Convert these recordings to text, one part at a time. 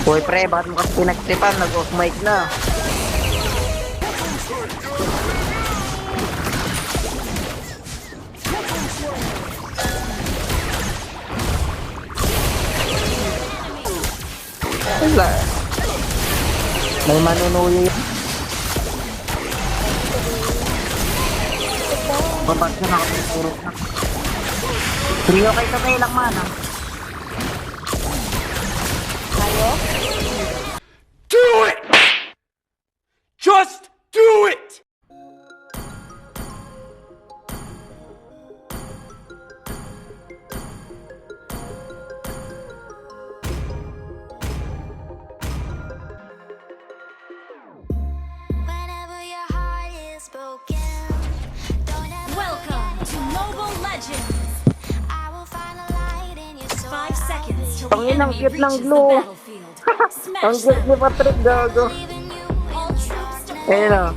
Hoy pre, bakit mo kasi pinagtripan? Nag-off mic na. Wala. May manunuyo yun. Babag na nakapagpuro na. Trio kayo sa kayo lang man ah. Tayo? Do it! Just do it! Whenever your heart is broken, don't ever Welcome to Mobile Legends. I will find a light in your soul. 5 seconds till the Tangin, ang enemy cute ng reaches the glue. battlefield. Ang Smash cute them. ni Patrick, gago. All troops deployed. Ayun o.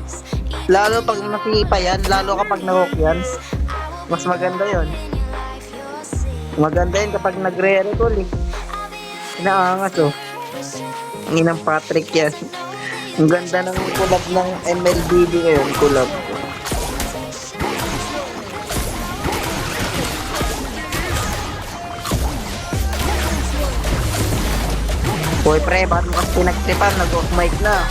Lalo pag nasipa yan, lalo kapag na-hook yan, mas maganda yon. Maganda yun kapag nagre-recall eh. Inaangas oh. Ang inang Patrick yan. Ang ganda ng collab ng MLBB ngayon, collab. Hoy pre, bakit mo kasi pinagtripan? Nag-off mic na.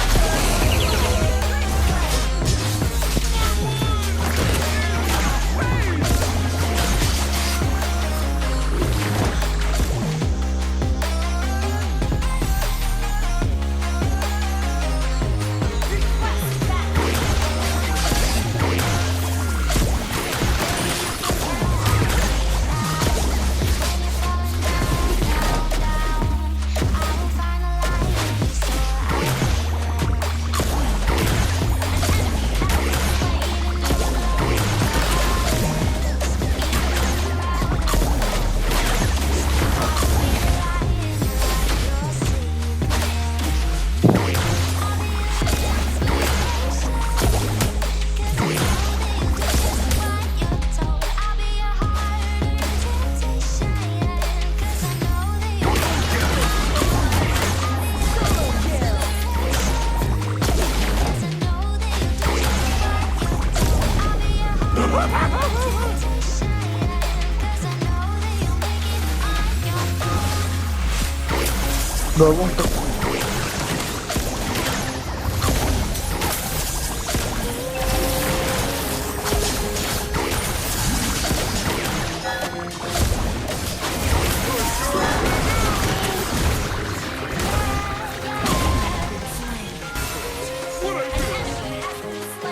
Gawang to.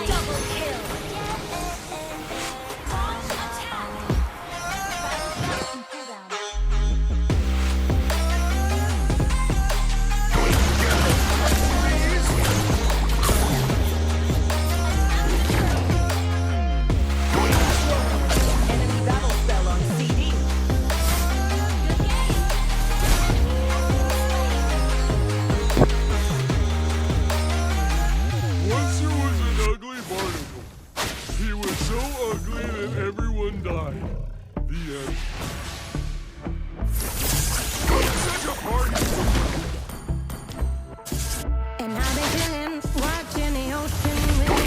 Double kill. Once there was an ugly barnacle. He was so ugly that everyone died. The end. Such a party. And I've been chilling, watching the ocean waves.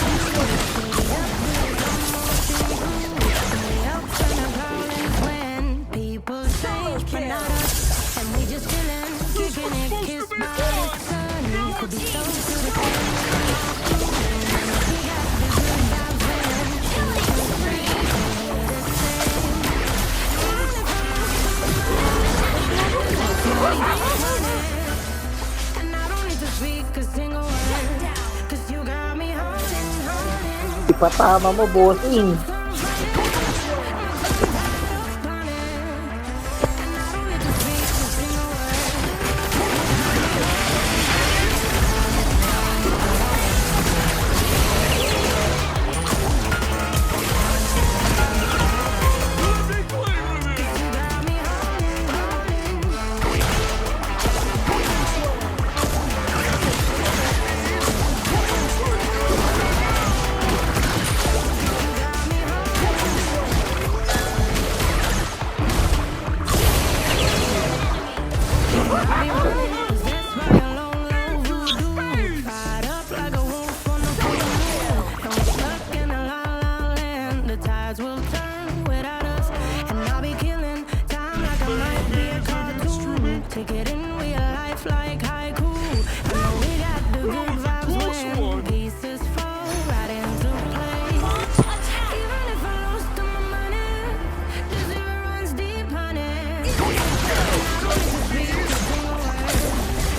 When people change, but not us. And we just chilling, kicking it, kissed by the sun. Could be so beautiful. And I don't need to speak a single word. 'Cause you got me holding. Ipatama mo, bossing. Possessed by your Take it in with your life like haiku. I know we got the good vibes when pieces fall right into place. Even if I lost all my money, the zero runs deep, honey. I don't need to speak a single word,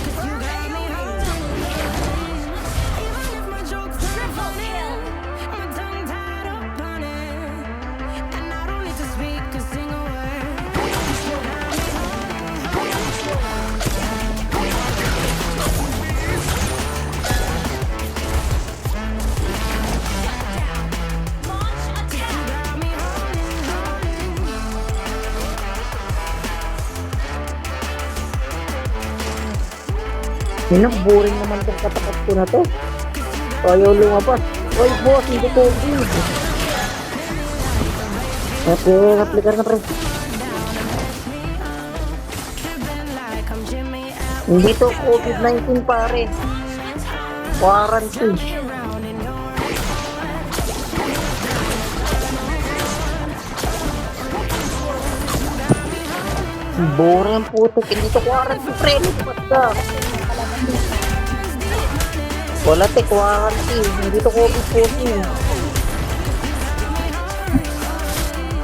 'cause you got me holding. Even if my jokes aren't funny, my tongue tied up on it, and I don't need to speak a single word, 'cause you got me Launch attack. Boring naman itong katapat ko na to. Ayaw lumabas. Oy, boss, hindi COVID. Okay, replicar na pre. like I'm Jimmy L. Hindi to COVID-19 pare. Quarantine. Around in your Boring ang puto. Hindi to quarantine pre. Lipat ka. Wala te, quarantine. Hindi to COVID-19.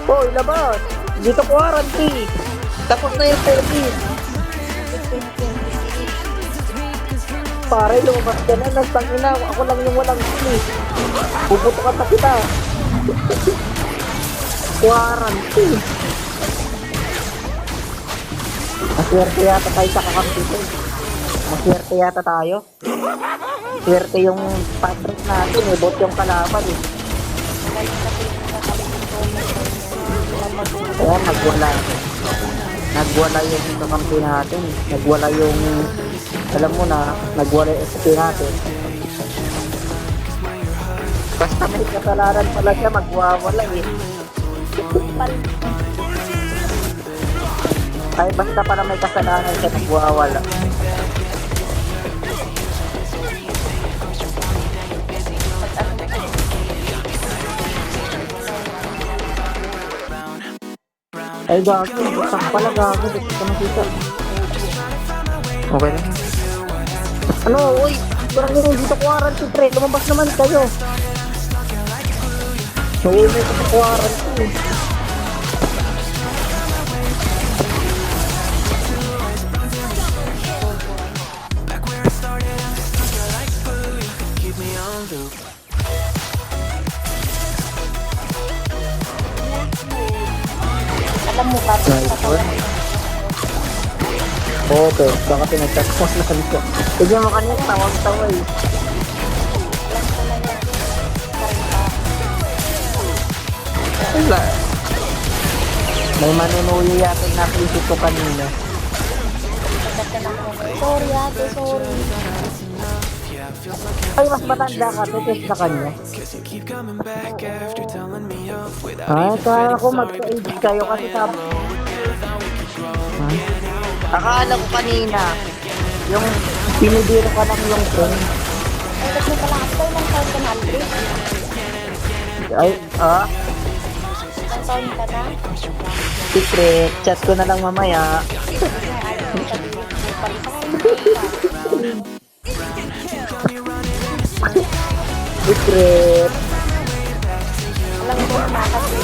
Hoy, labas. Hindi to quarantine. Tapos na yung COVID. Pare, lumabas ka na. Nagtangina. Ako lang yung walang sleep. Puputo ka kita. Quarantine. Maswerte yata tayo sa kakampi ko. Maswerte yata tayo. Swerte yung Patrick natin eh. Bot yung kalaban eh. Kaya nagwala. Nagwala yung kakampi natin. Nagwala yung, alam mo na, nagwala yung SP natin. Basta may kasalanan pala siya, magwawala eh. Ay, basta pala may kasalanan siya, magwawala. Ay, gago. Basta pala gago. Dito ka nakita. Okay na. Ano, uy. Parang yun dito quarantine, pre. Lumabas naman kayo. Uy, may dito quarantine. Alam mo ba? Nice one. Okay, baka pinagtatapos na kami ko. Tignan mo kanina, tawag-tawa eh. Wala. May manunuyo yata yung napisip ko kanina. Sorry ate, sorry. Ay, mas matanda ka, titis na kanya. Ay, kaya ko magka-age kayo kasi sabi. Akala ko kanina, yung pinibiro ka lang yung friend. Ay, ba't mo pala ako? Ilang taon ka na, Aldrich? Ay, Ilang taon ka na? secret, chat ko na lang mamaya. Secret. Alam mo na kasi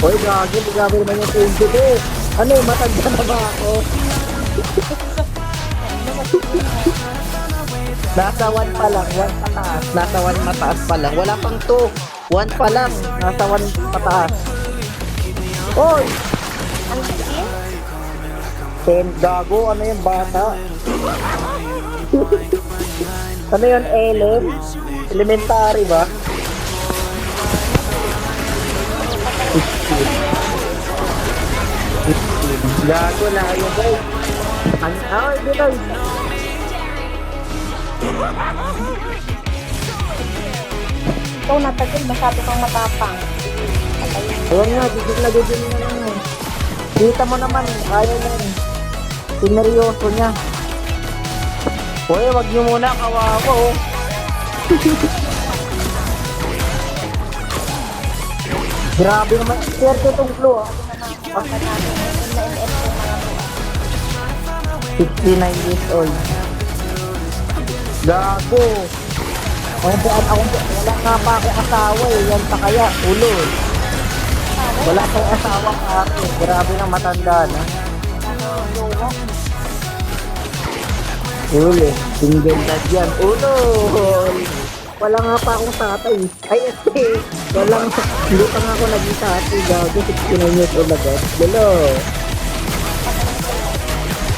Hoy, gagi, grabe naman yung pinto ko. Ano, matanda na ba ako? Nasa 1 pa lang, 1 pataas. Nasa 1 mataas pa lang. Wala pang 2. 1 pa lang, nasa 1 pataas. Hoy! ang skin? 10, gago, ano yung bata? Ano yun, Ellen? Elementary ba? Gago na kayo guys. Ay, di guys. Ikaw natagil, masyado kang matapang. Ayan nga, gigil na lang. Kita mo naman, kaya na yun. Sineryoso niya. Hoy, wag niyo muna, kawawa oh. Grabe naman, swerte itong flu ah. 69 years old. Gago. Wala nga pa ako asawa eh. Yan pa kaya, ulo. Wala kang asawa ka ate. Grabe na matanda na. Ano, jowa. Ulo. Single dad yan. Ulo. Wala nga pa akong tatay. Ay, ate. Hindi pa nga ako naging tatay. Gago, 69 years old agad. Lolo.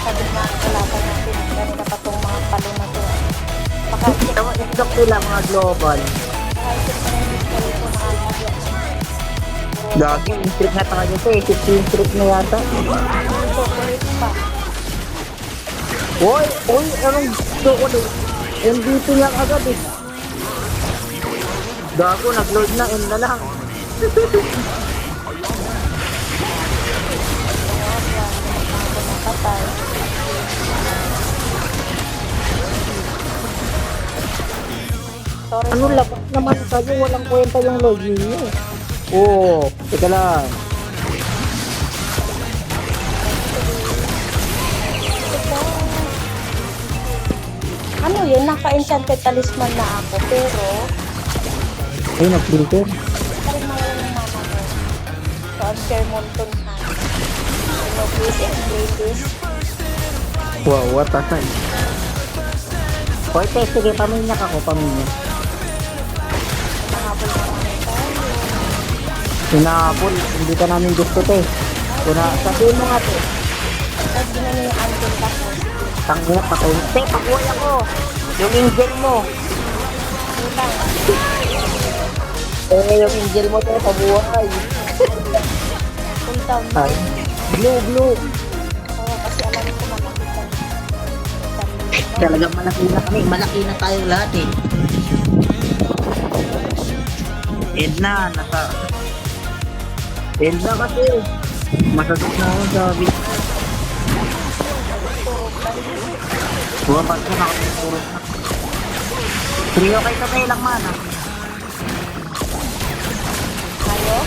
Sabi nga, kalaban natin. Ganito pa tong mga palo na to. Baka Isdok nila mga global. kahit yung mga display ko nakakagyan. Gago, in-streak na tayo ito eh. 15 streak na yata. Ito, kulit pa. Hoy, anong gusto ko din? MVP lang agad eh. Gago, nag-load na, end na lang. Patay. Sorry. Ano labas naman kayo? Walang kwenta yung login niyo. Oo, teka lang. Ano yun? Naka-enchanted talisman na ako. Pero, Ay, nag-filter. parang mawala ng mama ko. So, ang Shermonton ha. Ano, please explain this. Wow, what a sign. Hoy, te, sige, paminyak ako, paminyak. Nakahabol na kami tayo. Hinabol, hindi ka namin gusto, te. Sabihin mo nga, te. Tapos ginano yung angle ka ko. Tangina, patay. Te, pakuhay ako. Yung angel mo. Utang. Yung angel mo, te, pabuhay. Full down. Ay, blue. Oo, kasi alam ko makakita. Talagang malaki na kami. Malaki na tayo lahat eh. Edna, Edna kasi. Masagot na ako sa video. Buwabag ko na ako ng puro na. Trio kayo sa lang mana. Tayo?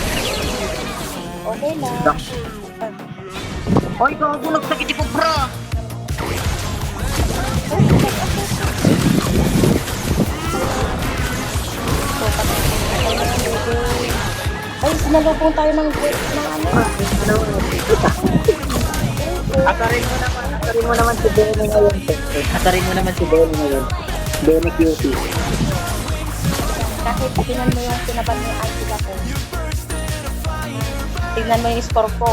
Okay lang. Hoy, gago, nagsakit ko, bro! So, ay, sinalubong tayo ng ano. Atarin mo naman si Benny ngayon. Atarin mo naman si Benny ngayon. Benny Cutie. Kahit tingnan mo yung sinaban ni Auntie ko. Tingnan mo yung score ko.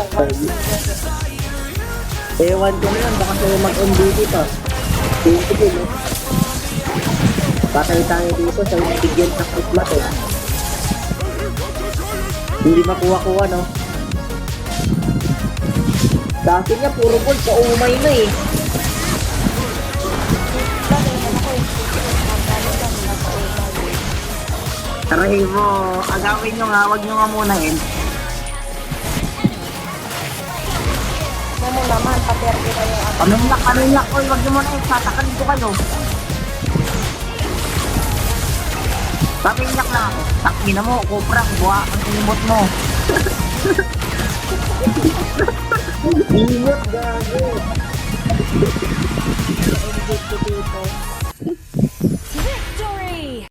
Ewan ko na yan, baka sa'yo mag-MVP pa. Sige, no? Patay tayo dito sa yung bigyan sa Christmas eh. Hindi makuha-kuha, no? Dati niya, puro gold sa umay na eh. Tarahin mo, agawin nyo nga, wag nyo nga muna eh. Ano mo naman, paperdi na yung ako. Paminyak, oy, wag nyo muna eh, tatakalin ko kayo. Paminyak lang ako. Takina mo, kuprang, buha ang imot mo. Imot, gago.